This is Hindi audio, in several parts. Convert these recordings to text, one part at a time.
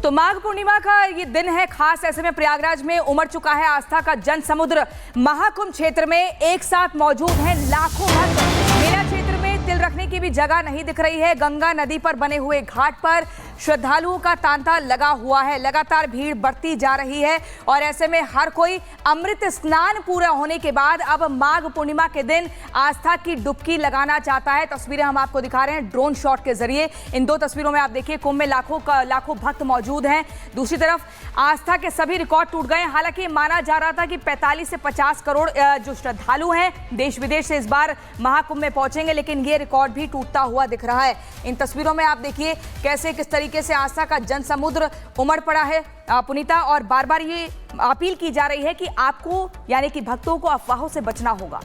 तो माघ पूर्णिमा का ये दिन है खास, ऐसे में प्रयागराज में उमड़ चुका है आस्था का जन समुद्र। महाकुंभ क्षेत्र में एक साथ मौजूद हैं लाखों भक्त। मेला क्षेत्र में तिल रखने की भी जगह नहीं दिख रही है। गंगा नदी पर बने हुए घाट पर श्रद्धालुओं का तांता लगा हुआ है। लगातार भीड़ बढ़ती जा रही है और ऐसे में हर कोई अमृत स्नान पूरा होने के बाद अब माघ पूर्णिमा के दिन आस्था की डुबकी लगाना चाहता है। तस्वीरें हम आपको दिखा रहे हैं ड्रोन शॉट के जरिए। इन दो तस्वीरों में आप देखिए कुंभ में लाखों भक्त मौजूद हैं। दूसरी तरफ आस्था के सभी रिकॉर्ड टूट गए। हालांकि माना जा रहा था कि 45 से 50 करोड़ जो श्रद्धालु हैं देश विदेश से इस बार महाकुंभ में पहुंचेंगे, लेकिन ये रिकॉर्ड भी टूटता हुआ दिख रहा है। इन तस्वीरों में आप देखिए कैसे किस तरीके से आस्था का जन समुद्र उमड़ पड़ा है पुनीता, और बार बार ये अपील की जा रही है कि आपको यानी कि भक्तों को अफवाहों से बचना होगा।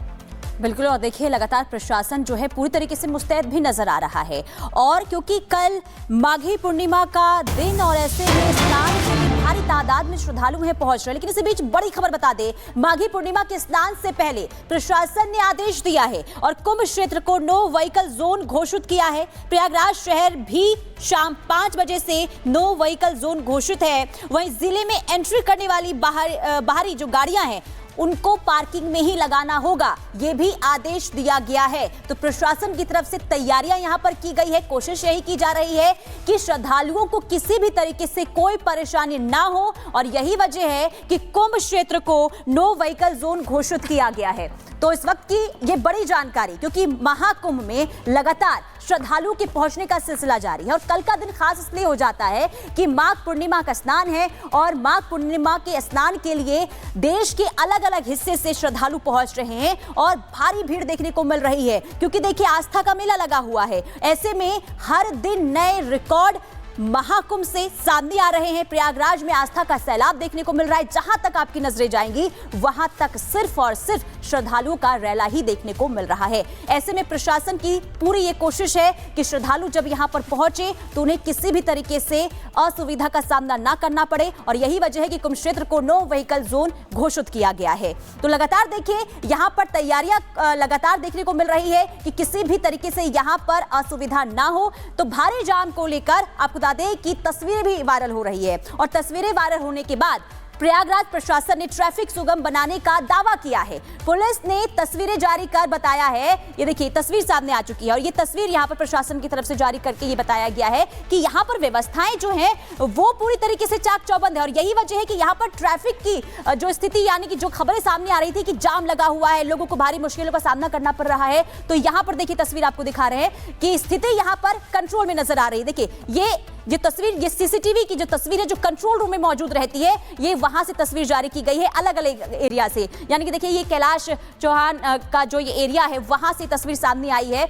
बिल्कुल, और देखिए लगातार प्रशासन जो है पूरी तरीके से मुस्तैद भी नजर आ रहा है। और क्योंकि कल माघी पूर्णिमा का दिन और ऐसे में स्नान के लिए भारी तादाद में श्रद्धालु हैं पहुंच रहे, लेकिन इसी बीच बड़ी खबर बता दे, माघी पूर्णिमा के स्नान से पहले प्रशासन ने आदेश दिया है और कुंभ क्षेत्र को नो व्हीकल जोन घोषित किया है। प्रयागराज शहर भी शाम 5 बजे से नो व्हीकल जोन घोषित है। वहीं जिले में एंट्री करने वाली बाहरी जो गाड़ियां हैं उनको पार्किंग में ही लगाना होगा, ये भी आदेश दिया गया है। तो प्रशासन की तरफ से तैयारियां यहां पर की गई है। कोशिश यही की जा रही है कि श्रद्धालुओं को किसी भी तरीके से कोई परेशानी ना हो, और यही वजह है कि कुंभ क्षेत्र को नो व्हीकल जोन घोषित किया गया है। तो इस वक्त की ये बड़ी जानकारी, क्योंकि महाकुंभ में लगातार श्रद्धालुओं के पहुंचने का सिलसिला जारी है और कल का दिन खास इसलिए हो जाता है कि माघ पूर्णिमा का स्नान है और माघ पूर्णिमा के स्नान के लिए देश के अलग अलग हिस्से से श्रद्धालु पहुंच रहे हैं और भारी भीड़ देखने को मिल रही है, क्योंकि देखिए आस्था का मेला लगा हुआ है। ऐसे में हर दिन नए रिकॉर्ड महाकुंभ से सामने आ रहे हैं। प्रयागराज में आस्था का सैलाब देखने को मिल रहा है। जहां तक आपकी नजरें जाएंगी वहां तक सिर्फ और सिर्फ श्रद्धालुओं का रैला ही देखने को मिल रहा है। ऐसे में प्रशासन की पूरी ये कोशिश है कि श्रद्धालु जब यहां पर पहुंचे तो उन्हें किसी भी तरीके से असुविधा का सामना ना करना पड़े, और यही वजह है कि कुंभ क्षेत्र को नो व्हीकल जोन घोषित किया गया है। तो लगातार देखिए यहां पर तैयारियां लगातार देखने को मिल रही है कि किसी भी तरीके से यहां पर असुविधा ना हो। तो भारी जाम को लेकर आपको बता दें कि तस्वीरें भी वायरल हो रही है, और तस्वीरें वायरल होने के बाद प्रयागराज प्रशासन ने ट्रैफिक सुगम बनाने का दावा किया है। पुलिस ने तस्वीरें जारी कर बताया है, ये देखिए तस्वीर सामने आ चुकी है, और ये तस्वीर यहां पर प्रशासन की तरफ से जारी करके ये बताया गया है कि यहां पर व्यवस्थाएं जो हैं वो पूरी तरीके से चाक चौबंद है। और यही वजह है कि यहां पर ट्रैफिक की जो स्थिति यानी कि जो खबरें सामने आ रही थी कि जाम लगा हुआ है, लोगों को भारी मुश्किलों का सामना करना पड़ रहा है, तो यहां पर देखिए तस्वीर आपको दिखा रहे हैं कि स्थिति यहां पर कंट्रोल में नजर आ रही है। देखिए ये तस्वीर, ये सीसीटीवी की जो तस्वीर है जो कंट्रोल रूम में मौजूद रहती है, ये वहां से तस्वीर जारी की गई है अलग अलग एरिया से। यानी कि देखिए ये कैलाश चौहान का जो ये एरिया है वहां से तस्वीर सामने आई है।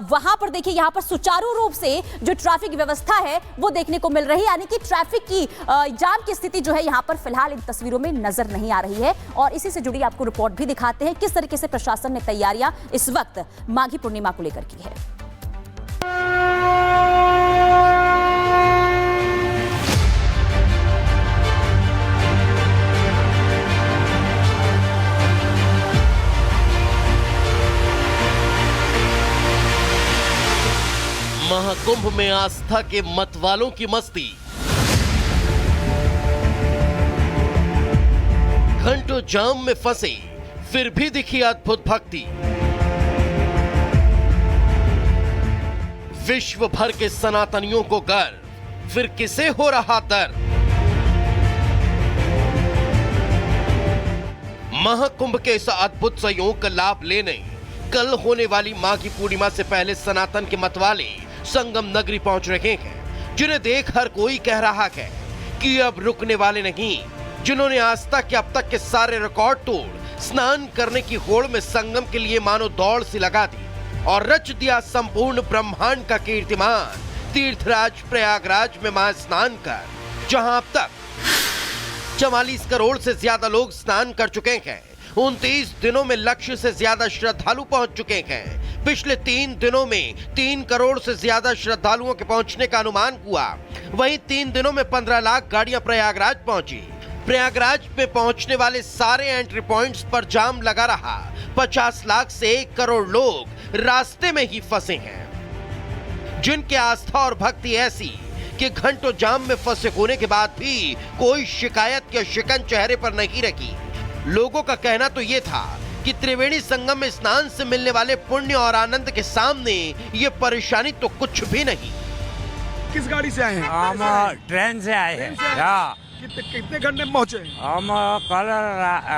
वहां पर देखिए यहां पर सुचारू रूप से जो ट्रैफिक व्यवस्था है वो देखने को मिल रही है, यानी कि ट्रैफिक की जाम की स्थिति जो है यहां पर फिलहाल इन तस्वीरों में नजर नहीं आ रही है। और इसी से जुड़ी आपको रिपोर्ट भी दिखाते हैं किस तरीके से प्रशासन ने तैयारियां इस वक्त माघी पूर्णिमा को लेकर की है। महाकुंभ में आस्था के मतवालों की मस्ती, घंटों जाम में फंसे फिर भी दिखी अद्भुत भक्ति। विश्व भर के सनातनियों को गर्व, फिर किसे हो रहा दर्द। महाकुंभ के इस अद्भुत संयोग का लाभ लेने कल होने वाली माघी पूर्णिमा से पहले सनातन के मतवाले संगम नगरी पहुंच रहे हैं, जिन्हें देख हर कोई कह रहा है कि अब रुकने वाले नहीं। जिन्होंने आस्था के अब तक के सारे रिकॉर्ड तोड़ स्नान करने की होड़ में संगम के लिए मानो दौड़ सी लगा दी और रच दिया संपूर्ण ब्रह्मांड का कीर्तिमान तीर्थराज प्रयागराज में महास्नान कर, जहां अब तक 44 करोड़ से ज्यादा लोग स्नान कर चुके हैं। 29 दिनों में लक्ष्य से ज्यादा श्रद्धालु पहुंच चुके हैं। पिछले 3 दिनों में 3 करोड़ से ज्यादा श्रद्धालुओं के पहुंचने का अनुमान हुआ। वहीं 3 दिनों में 15 लाख गाड़ियां प्रयागराज पहुंची। प्रयागराज में पहुंचने वाले सारे एंट्री पॉइंट्स पर जाम लगा रहा। 50 लाख से 1 करोड़ लोग रास्ते में ही फंसे हैं, जिनकी आस्था और भक्ति ऐसी कि घंटों जाम में फंसे होने के बाद भी कोई शिकायत या शिकन चेहरे पर नहीं रखी। लोगों का कहना तो ये था कि त्रिवेणी संगम में स्नान से मिलने वाले पुण्य और आनंद के सामने ये परेशानी तो कुछ भी नहीं। किस गाड़ी से आए हैं? हम ट्रेन से आए हैं। कितने घंटे में पहुंचे? हम कल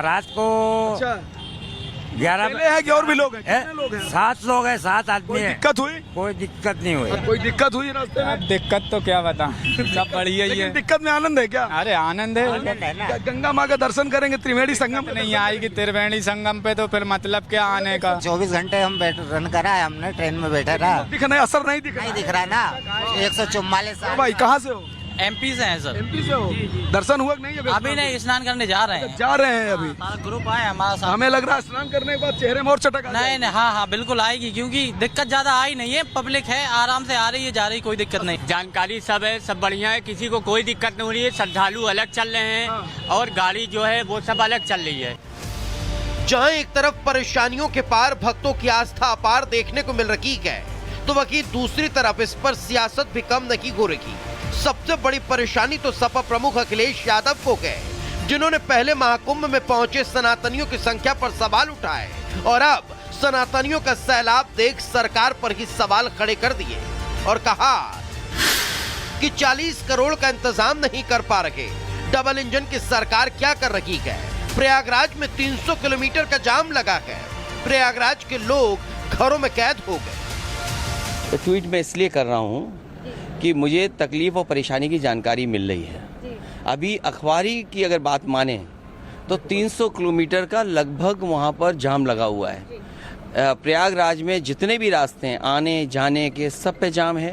रात को अच्छा 11 पहले है कि और भी लोग हैं? कितने लोग हैं? 7 लोग हैं, 7 आदमी कोई हैं। दिक्कत हुई? कोई दिक्कत नहीं हुई। कोई दिक्कत हुई रास्ते में? दिक्कत तो क्या बता सब बढ़िया ही है। लेकिन दिक्कत में आनंद है क्या? अरे आनंद है। गंगा माँ का दर्शन करेंगे त्रिवेणी संगम पे? नहीं आएगी त्रिवेणी संगम पे तो फिर मतलब क्या आने का। 24 घंटे हम रन करा है हमने, ट्रेन में बैठे रहा। दिख नहीं, असर नहीं दिख नहीं दिख रहा ना। 144 भाई कहाँ से हो? एमपी से हैं सर। एमपी से हो? दर्शन हुआ कि नहीं? अभी नहीं, स्नान करने जा रहे हैं। जा रहे हैं अभी? ग्रुप आए हमारा साथ। हमें लग रहा है स्नान करने के बाद चेहरे में और चटक आ नहीं जाएगी। नहीं, हाँ बिल्कुल आएगी, क्योंकि दिक्कत ज्यादा आई नहीं है। पब्लिक है, आराम से आ रही है, जा रही, कोई दिक्कत नहीं। जानकारी सब है, सब बढ़िया है, किसी को कोई दिक्कत नहीं हो रही है। श्रद्धालु अलग चल रहे हैं और गाड़ी जो है वो सब अलग चल रही है। जहां एक तरफ परेशानियों के पार भक्तों की आस्था अपार देखने को मिल रही है, तो वहीं दूसरी तरफ इस पर सियासत भी कम नहीं हो रही। सबसे बड़ी परेशानी तो सपा प्रमुख अखिलेश यादव को है, जिन्होंने पहले महाकुंभ में पहुंचे सनातनियों की संख्या पर सवाल उठाए और अब सनातनियों का सैलाब देख सरकार पर ही सवाल खड़े कर दिए और कहा कि 40 करोड़ का इंतजाम नहीं कर पा रहे। डबल इंजन की सरकार क्या कर रही है? प्रयागराज में 300 किलोमीटर का जाम लगा है। प्रयागराज के लोग घरों में कैद हो गए। ट्वीट मैं इसलिए कर रहा हूं कि मुझे तकलीफ और परेशानी की जानकारी मिल रही है। अभी अखबारी की अगर बात माने तो 300 किलोमीटर का लगभग वहां पर जाम लगा हुआ है। प्रयागराज में जितने भी रास्ते हैं आने जाने के, सब पे जाम है।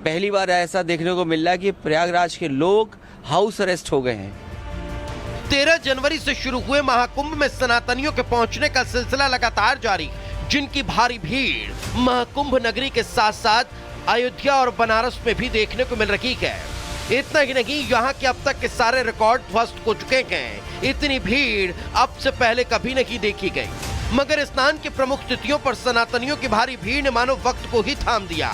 पहली बार ऐसा देखने को मिल रहा है कि प्रयागराज के लोग हाउस अरेस्ट हो गए हैं। 13 जनवरी से शुरू हुए महाकुंभ में सनातनियों के पहुंचने का सिलसिला लगातार जारी, जिनकी भारी भीड़ महाकुंभ नगरी के साथ साथ अयोध्या और बनारस में भी देखने को मिल रही है। इतना ही नहीं, यहाँ के अब तक के सारे रिकॉर्ड ध्वस्त हो चुके हैं। इतनी भीड़ अब से पहले कभी नहीं देखी गई। मगर स्नान की प्रमुख तिथियों पर सनातनियों की भारी भीड़ ने मानो वक्त को ही थाम दिया।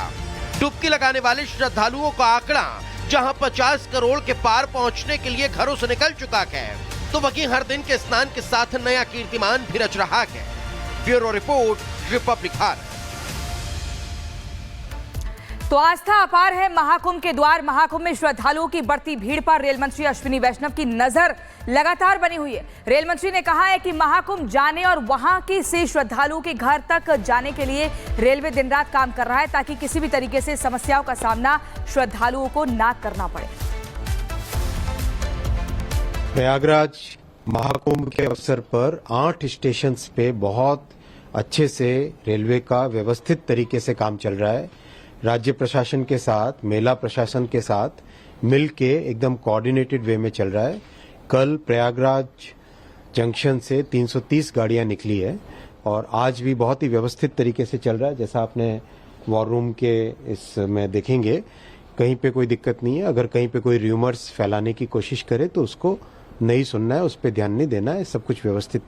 डुबकी लगाने वाले श्रद्धालुओं का आंकड़ा जहां 50 करोड़ के पार पहुंचने के लिए घरों से निकल चुका है, तो वहीं हर दिन के स्नान के साथ नया कीर्तिमान भी रच रहा है। Bureau report, Republic Bharat. तो आस्था अपार है महाकुंभ के द्वार। महाकुंभ में श्रद्धालुओं की बढ़ती भीड़ पर रेल मंत्री अश्विनी वैष्णव की नजर लगातार बनी हुई है। रेल मंत्री ने कहा है कि महाकुंभ जाने और वहां की से श्रद्धालुओं के घर तक जाने के लिए रेलवे दिन रात काम कर रहा है, ताकि किसी भी तरीके से समस्याओं का सामना श्रद्धालुओं को ना करना पड़े। प्रयागराज महाकुंभ के अवसर पर 8 स्टेशन पे बहुत अच्छे से रेलवे का व्यवस्थित तरीके से काम चल रहा है। राज्य प्रशासन के साथ, मेला प्रशासन के साथ मिलके एकदम कोऑर्डिनेटेड वे में चल रहा है। कल प्रयागराज जंक्शन से 330 गाड़ियां निकली है और आज भी बहुत ही व्यवस्थित तरीके से चल रहा है। जैसा आपने वॉर रूम के इसमें देखेंगे, कहीं पे कोई दिक्कत नहीं है। अगर कहीं पे कोई र्यूमर्स फैलाने की कोशिश करे तो उसको नहीं सुनना है, उस पर ध्यान नहीं देना है। सब कुछ व्यवस्थित